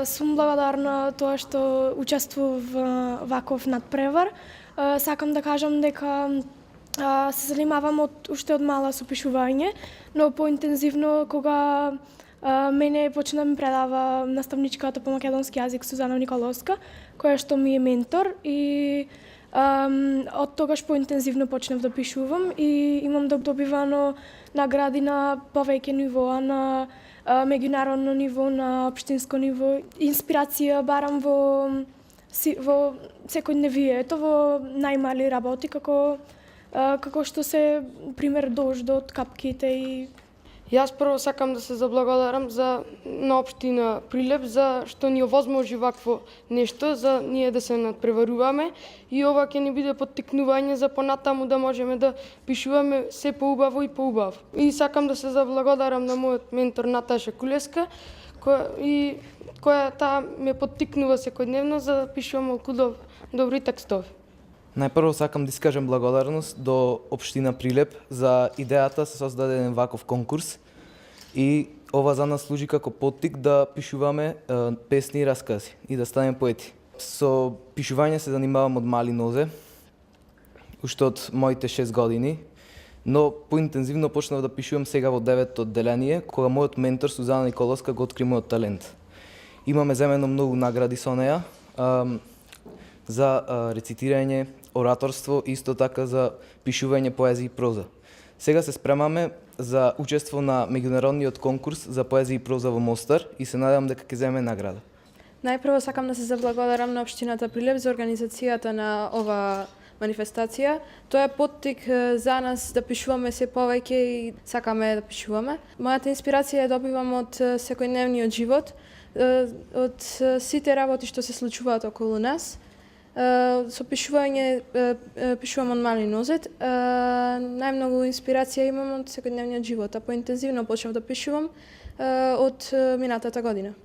Сум благодарна тоа што учествував во ваков надпревар. Сакам да кажам дека се занимавам уште од мала со пишување, но поинтензивно кога мене почна да ми предава наставничката по македонски јазик Сузана Николовска, која што ми е ментор и од тогаш поинтензивно почнав да пишувам и имам добивано награди на повеќе нивоа, на меѓународно ниво, на општинско ниво. Инспирација барам во секојдневието, во најмали работи, како што се пример дождот, капките и Јас прво сакам да се заблагодарам на општина Прилеп за што ни овозможи вакво нешто, за ние да се надпреваруваме и ова ќе ни биде поттикнување за понатаму да можеме да пишуваме се поубаво и поубаво. И сакам да се заблагодарам на мојот ментор Наташа Кулеска, која таа ме поттикнува секојдневно за да пишувам толку добри текстови. Најпрво сакам да искажам благодарност до општина Прилеп за идејата се создаде еден ваков конкурс и ова за нас служи како поттик да пишуваме песни и раскази и да станеме поети. Со пишување се занимавам од мали нозе, уште од моите 6 години, но поинтензивно почнав да пишувам сега во 9-то одделение, кога мојот ментор Сузана Николовска го откри мојот талент. Имаме земено многу награди со неа за рецитирање, ораторство, исто така за пишување поезија и проза. Сега се спремаме за учество на меѓународниот конкурс за поезија и проза во Мостар и се надевам дека ќе земеме награда. Најпрво сакам да се заблагодарам на општината Прилеп за организацијата на ова манифестација. Тоа е поттик за нас да пишуваме се повеќе и сакаме да пишуваме. Мојата инспирација ја добивам од секојдневниот живот, од сите работи што се случуваат околу нас. Со пишување пишувам од мали нозет. Најмногу инспирација имам од секојдневниот живот, а поинтензивно почнав да пишувам од минатата година.